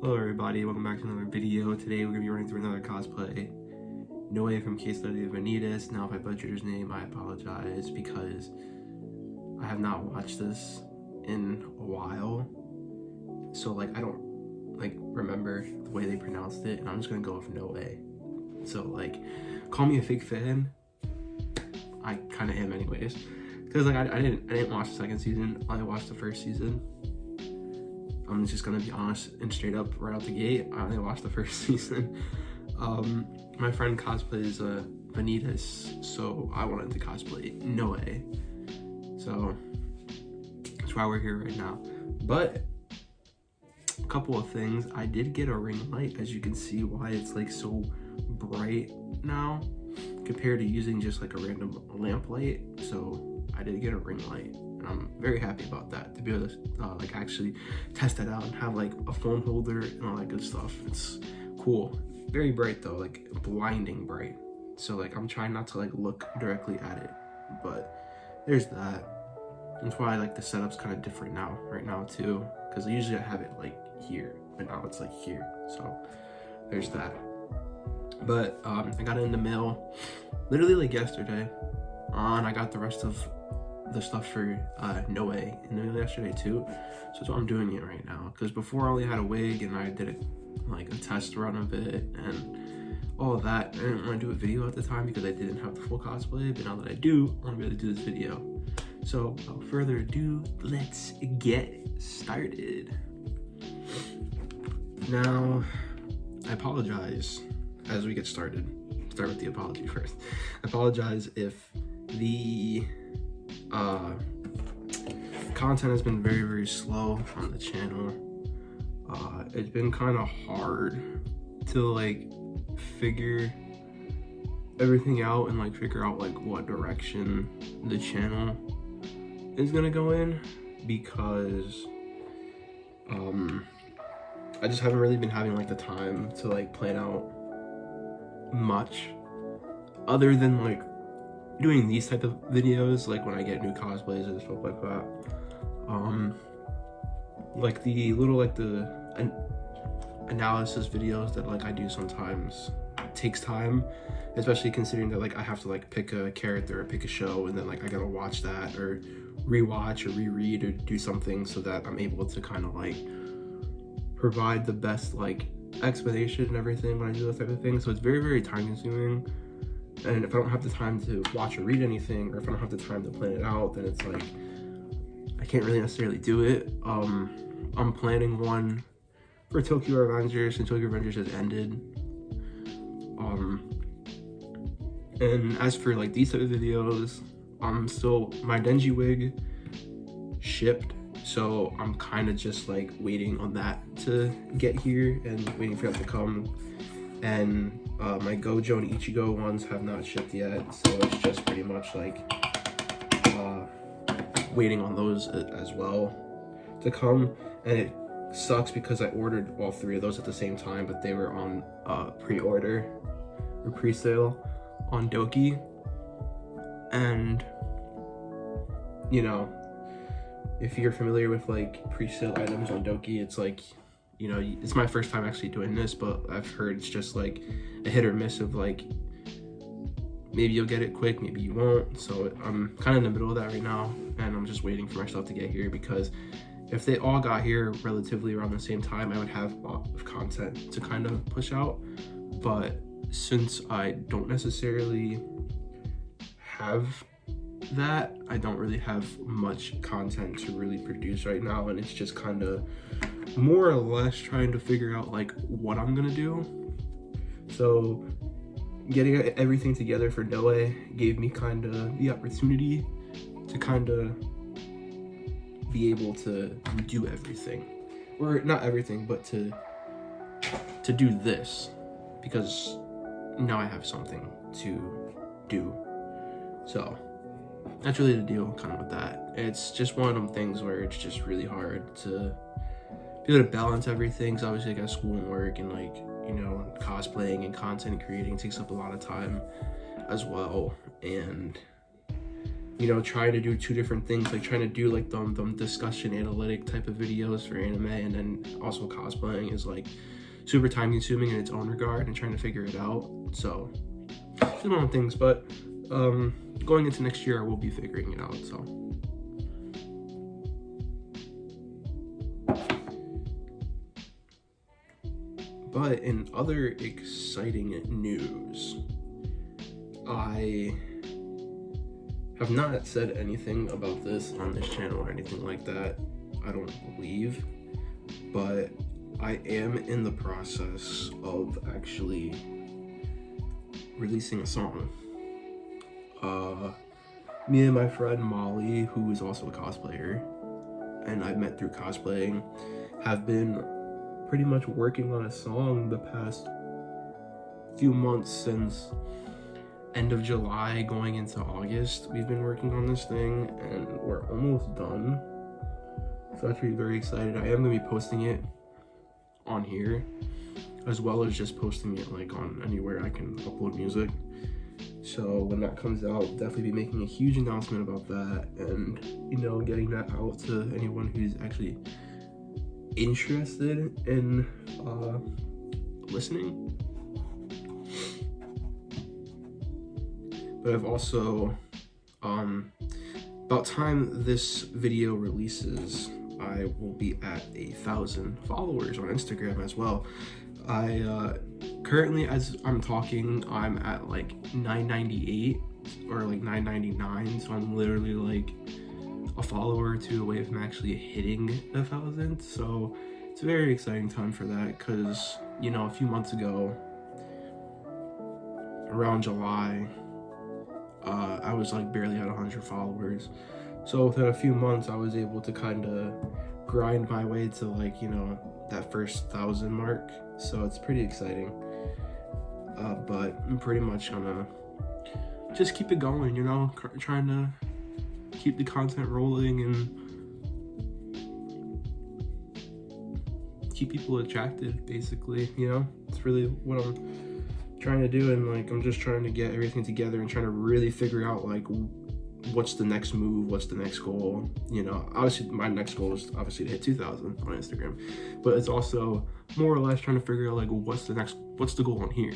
Hello everybody, welcome back to another video. Today we're going to be running through another cosplay. Noe from Case Study of Vanitas. Now if I butchered his name, I apologize because I have not watched this in a while. So I don't remember the way they pronounced it, and I'm just going to go with Noe. So call me a fake fan. I kind of am anyways. Because I didn't watch the second season, I watched the first season. I'm just gonna be honest and straight up right out the gate. I only watched the first season. My friend cosplays Vanitas, so I wanted to cosplay Noe. So that's why we're here right now. But a couple of things. I did get a ring light, as you can see why it's so bright now compared to using just a random lamp light. So I did get a ring light. I'm very happy about that, to be able to actually test that out and have a phone holder and all that good stuff. It's cool. Very bright though, blinding bright. So I'm trying not to look directly at it, but there's that. That's why the setup's kind of different now, right now too, because usually I have it here, but now it's here. So there's that. But I got it in the mail literally yesterday, and I got the rest of the stuff for Noe in the mail yesterday too. So that's why I'm doing it right now, because before I only had a wig and I did a test run of it and all of that. I didn't want to do a video at the time because I didn't have the full cosplay, but now that I do, I want to be able to do this video. So without further ado, let's get started. Now, I apologize as we get started. Start with the apology first. I apologize if the content has been very, very slow on the channel. It's been kind of hard to figure everything out and figure out what direction the channel is gonna go in, because I just haven't really been having the time to plan out much other than doing these type of videos, when I get new cosplays and stuff like that. The little the analysis videos that I do sometimes takes time, especially considering that I have to pick a character or pick a show, and then I gotta watch that or rewatch or reread or do something so that I'm able to kind of provide the best explanation and everything when I do those type of things. So it's very, very time consuming. And if I don't have the time to watch or read anything, or if I don't have the time to plan it out, then it's I can't really necessarily do it. I'm planning one for Tokyo Avengers, and Tokyo Avengers has ended. And as for these type of videos, my Denji wig shipped, so I'm kind of just waiting on that to get here and waiting for that to come. And my Gojo and Ichigo ones have not shipped yet, so it's just pretty much waiting on those as well to come. And it sucks because I ordered all three of those at the same time, but they were on pre-order or pre-sale on Doki. And if you're familiar with pre-sale items on Doki, it's it's my first time actually doing this, but I've heard it's just a hit or miss of maybe you'll get it quick, maybe you won't. So I'm kind of in the middle of that right now, and I'm just waiting for my stuff to get here, because if they all got here relatively around the same time, I would have a lot of content to kind of push out. But since I don't necessarily have that, I don't really have much content to really produce right now, and it's just kind of more or less trying to figure out what I'm gonna do. So getting everything together for Noe gave me kind of the opportunity to kind of be able to do everything, or not everything, but to do this, because now I have something to do. So that's really the deal kind of with that. It's just one of them things where it's just really hard to be able to balance everything. So obviously I got school and work, and cosplaying and content creating takes up a lot of time as well. And you know, trying to do two different things, like trying to do like them discussion analytic type of videos for anime, and then also cosplaying is like super time consuming in its own regard, and trying to figure it out. So it's one of the things, but going into next year I will be figuring it out. So but in other exciting news, I have not said anything about this on this channel or anything like that, I don't believe, but I am in the process of actually releasing a song. Me and my friend Molly, who is also a cosplayer, and I've met through cosplaying, have been pretty much working on a song the past few months. Since end of July going into August, we've been working on this thing, and we're almost done. So that's really very excited. I am going to be posting it on here, as well as just posting it like on anywhere I can upload music. So when that comes out, I'll definitely be making a huge announcement about that, and you know, getting that out to anyone who's actually interested in listening. But I've also, about time this video releases, I will be at 1,000 followers on Instagram as well. I currently, as I'm talking, I'm at like 998 or like 999, so I'm literally like a follower or two away from actually hitting 1,000. So it's a very exciting time for that, because you know, a few months ago around July, I was like barely at 100 followers. So within a few months I was able to kind of grind my way to like, you know, that first 1,000 mark. So it's pretty exciting. But I'm pretty much gonna just keep it going, you know, trying to keep the content rolling and keep people attracted, basically, you know. It's really what I'm trying to do, and like I'm just trying to get everything together and trying to really figure out like what's the next move, what's the next goal. You know, obviously my next goal is obviously to hit 2,000 on Instagram, but it's also more or less trying to figure out like what's the goal on here,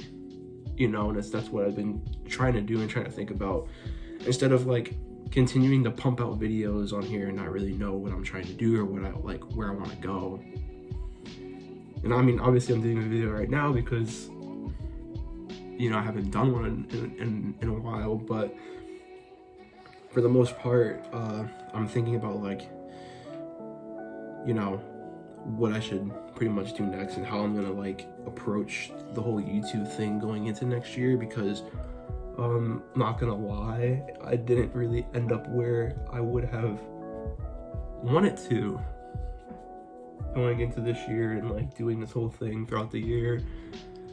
you know. And that's what I've been trying to do and trying to think about, instead of like continuing to pump out videos on here and not really know what I'm trying to do or what I like, where I want to go. And I mean, obviously I'm doing a video right now because, you know, I haven't done one in a while, but for the most part, I'm thinking about like, you know, what I should pretty much do next and how I'm gonna like approach the whole YouTube thing going into next year, because not gonna lie, I didn't really end up where I would have wanted to going into this year and like doing this whole thing throughout the year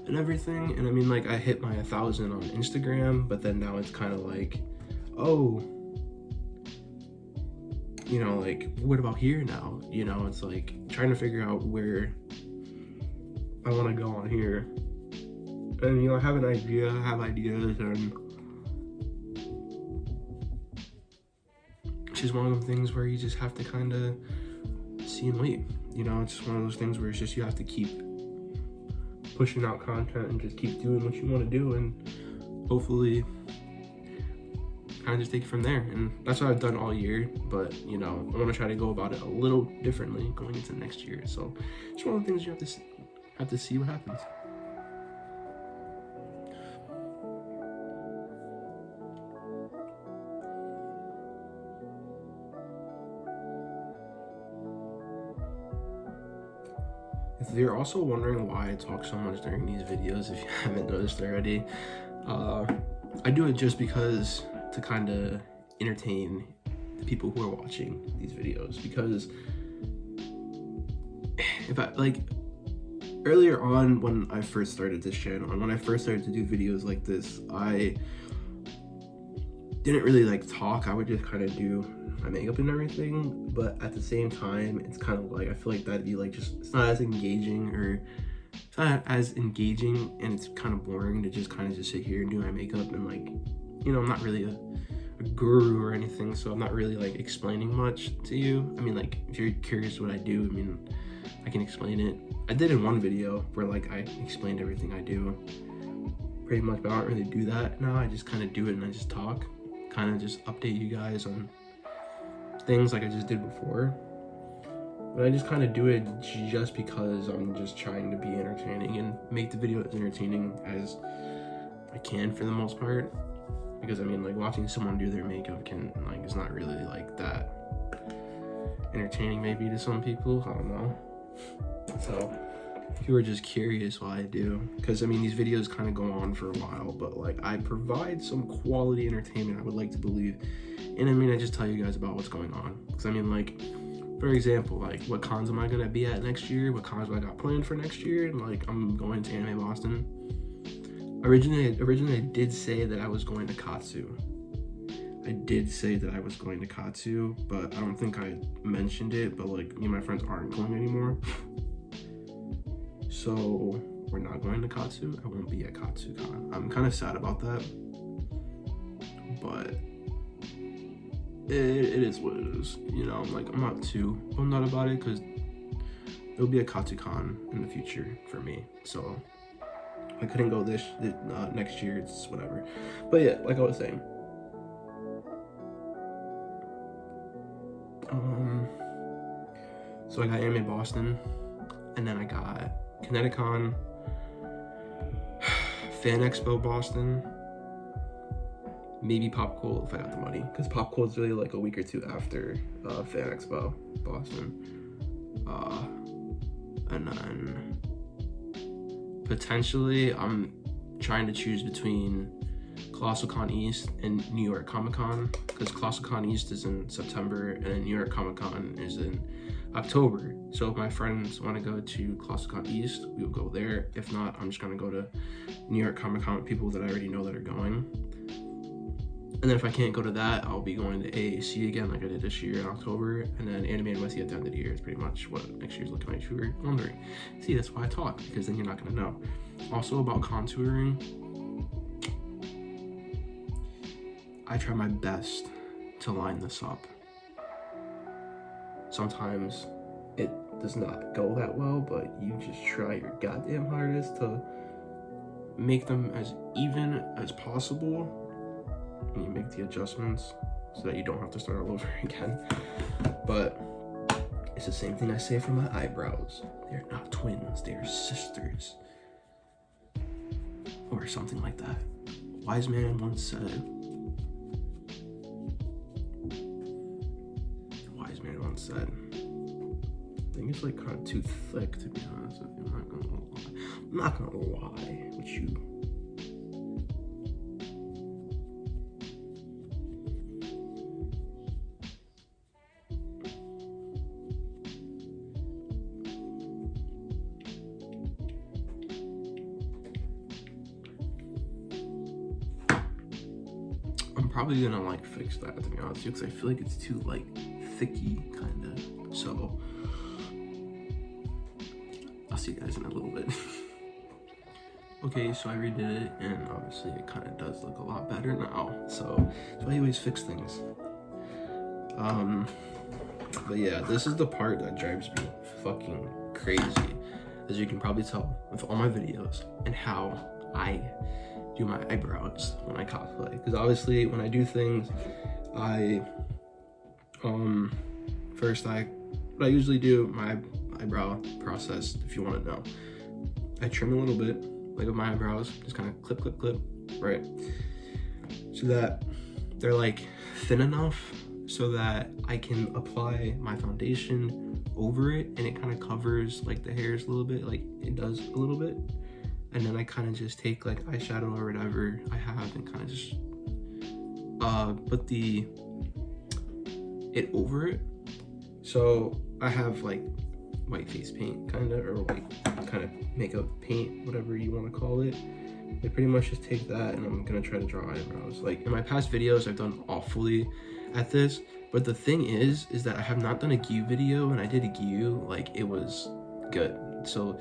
and everything. And I mean, like I hit my 1,000 on Instagram, but then now it's kind of like, oh, you know, like what about here now? You know, it's like trying to figure out where I want to go on here. And you know, I have an idea, I have ideas, and it's just one of those things where you just have to kind of see and wait. You know, it's just one of those things where it's just you have to keep pushing out content and just keep doing what you want to do, and hopefully kind of just take it from there. And that's what I've done all year, but you know, I want to try to go about it a little differently going into next year. So it's one of the things you have to see what happens. If you're also wondering why I talk so much during these videos, if you haven't noticed already, I do it just because to kind of entertain the people who are watching these videos. Because if I like earlier on when I first started this channel and when I first started to do videos like this, I didn't really like talk. I would just kind of do my makeup and everything, but at the same time it's kind of like I feel like that'd be like just, it's not as engaging, or it's not as engaging, and it's kind of boring to just kind of just sit here and do my makeup and like, you know, I'm not really a guru or anything, so I'm not really like explaining much to you. I mean, like, if you're curious what I do, I mean, I can explain it. I did in one video where like I explained everything I do pretty much, but I don't really do that now. I just kind of do it and I just talk, kind of just update you guys on things like I just did before. But I just kind of do it just because I'm just trying to be entertaining and make the video as entertaining as I can for the most part. Because I mean, like, watching someone do their makeup can, like, it's not really like that entertaining maybe to some people, I don't know. So if you were just curious what I do, because I mean, these videos kind of go on for a while, but like I provide some quality entertainment, I would like to believe. And I mean, I just tell you guys about what's going on, because I mean, like, for example, like, what cons am I gonna be at next year? What cons I got planned for next year? Like, I'm going to Anime Boston. Originally, I did say that I was going to Katsu. I did say that I was going to Katsu, but I don't think I mentioned it. But like, me and my friends aren't going anymore, so we're not going to Katsu. I won't be at KatsuCon. I'm kind of sad about that, but it is what it is, you know. Like, I'm not too bummed out about it because it'll be a KatsuCon in the future for me. So I couldn't go this next year. It's whatever. But yeah, like I was saying, so I got Anime Boston, and then I got Kineticon, Fan Expo Boston, maybe Pop Cool if I got the money, because Pop Cool is really like a week or two after Fan Expo Boston, and then potentially I'm trying to choose between Colossal Con East and New York Comic Con, because Colossal Con East is in September and New York Comic Con is in October. So if my friends want to go to Colossal Con East, we will go there. If not, I'm just going to go to New York Comic Con with people that I already know that are going. And then if I can't go to that, I'll be going to AAC again like I did this year in October, and then Anime NYC at the end of the year is pretty much what next year's looking like if you were wondering. See, that's why I talk, because then you're not going to know. Also about contouring, I try my best to line this up. Sometimes it does not go that well, but you just try your goddamn hardest to make them as even as possible, and you make the adjustments so that you don't have to start all over again. But it's the same thing I say for my eyebrows. They're not twins, they are sisters, or something like that. Wise man once said, I think it's like kind of too thick, to be honest with you. I'm not gonna lie with you. I'm probably gonna like fix that, to be honest with you, because I feel like it's too like thicky kind of. So I'll see you guys in a little bit. Okay, so I redid it, and obviously it kind of does look a lot better now. So that's why I always fix things. But yeah, this is the part that drives me fucking crazy, as you can probably tell with all my videos and how I do my eyebrows when I cosplay. Because obviously when I do things, I first what I usually do, my eyebrow process, if you want to know, I trim a little bit, like with my eyebrows, just kind of clip, right, so that they're like thin enough so that I can apply my foundation over it, and it kind of covers like the hairs a little bit, like it does a little bit. And then I kind of just take like eyeshadow or whatever I have and kind of just put it over it. So I have like white face paint kind of, or white kind of makeup paint, whatever you want to call it. I pretty much just take that and I'm gonna try to draw eyebrows. Like in my past videos, I've done awfully at this, but the thing is that I have not done a Gyu video. When I did a Gyu, like it was good. So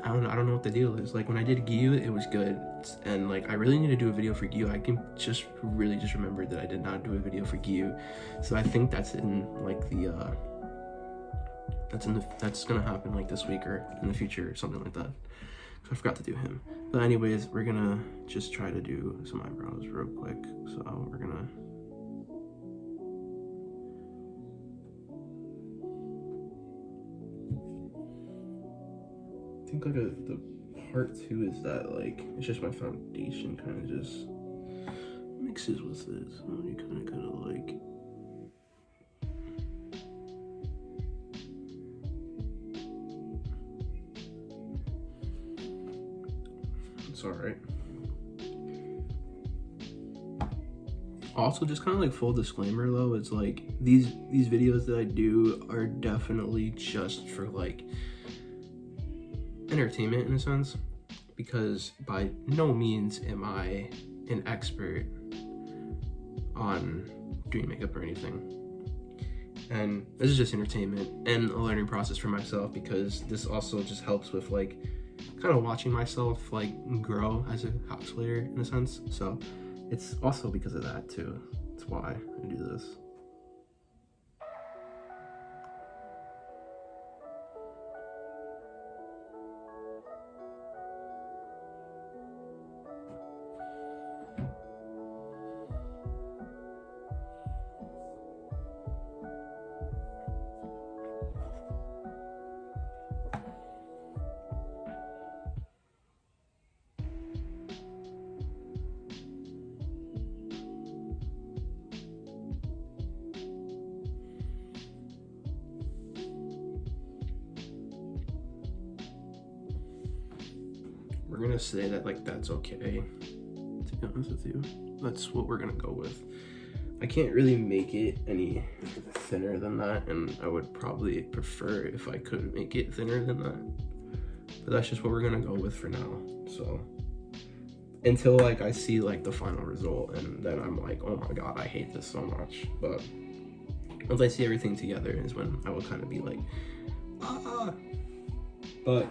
I don't know what the deal is. Like when I did Gyu, it was good, and like I really need to do a video for Gyu. I can just remember that I did not do a video for Gyu, so I think that's in like the that's gonna happen like this week or in the future or something like that. So I forgot to do him. But anyways, we're gonna just try to do some eyebrows real quick. So we're gonna I think like the part two is that like it's just my foundation kind of just mixes with it. So you kind of gotta like it's alright. Also, just kind of like full disclaimer though, it's like these videos that I do are definitely just for like entertainment in a sense, because by no means am I an expert on doing makeup or anything. And this is just entertainment and a learning process for myself, because this also just helps with like kind of watching myself like grow as a cosplayer in a sense. So it's also because of that too. That's why I do this. We're gonna say that like that's okay, to be honest with you. That's what we're gonna go with. I can't really make it any thinner than that, and I would probably prefer if I could make it thinner than that. But that's just what we're gonna go with for now. So until like I see like the final result, and then I'm like, oh my god, I hate this so much. But once I see everything together is when I will kind of be like, ah. But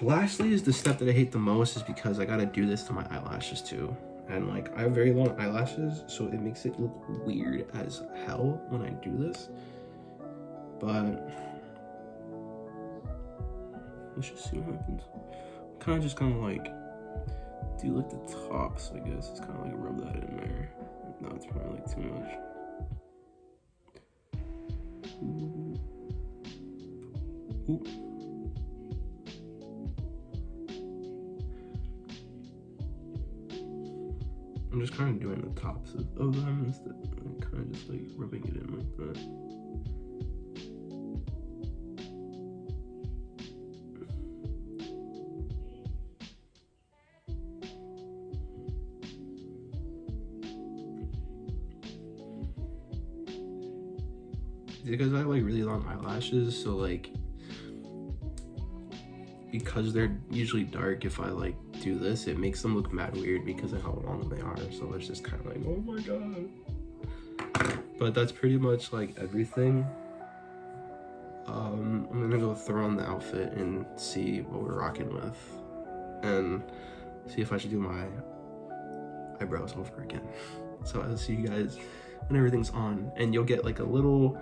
lastly is the step that I hate the most, is because I gotta do this to my eyelashes too. And like I have very long eyelashes, so it makes it look weird as hell when I do this. But let's just see what happens. Kind of like do like the tops, I guess. It's kind of like rub that in there. No, it's probably like too much. Ooh. I'm just kind of doing the tops of them instead, like kind of just like rubbing it in like that. Because I have like really long eyelashes, so like because they're usually dark, if I like do this, it makes them look mad weird because of how long they are. So it's just kind of like, oh my god. But that's pretty much like everything. I'm gonna go throw on the outfit and see what we're rocking with, and see if I should do my eyebrows over again. So I'll see you guys when everything's on, and you'll get like a little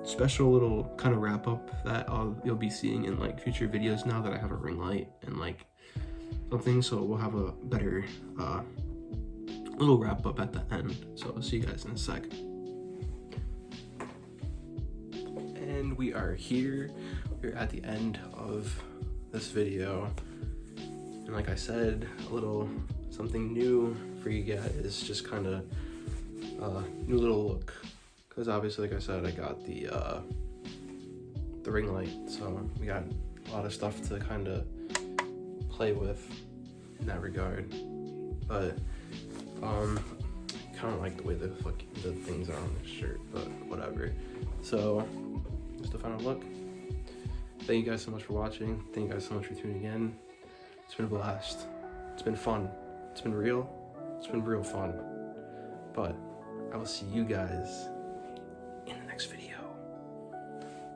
special little kind of wrap up that you'll be seeing in like future videos now that I have a ring light and like something. So we'll have a better little wrap up at the end. So I'll see you guys in a sec. And we are here. We're at the end of this video, and like I said, a little something new for you guys, just kind of new little look. Because obviously, like I said, I got the ring light, so we got a lot of stuff to kind of play with in that regard. But kind of like the way the things are on this shirt, but whatever. So just the final look. Thank you guys so much for watching. Thank you guys so much for tuning in. It's been a blast. It's been fun. It's been real. It's been real fun. But I will see you guys in the next video.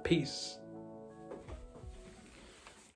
Peace.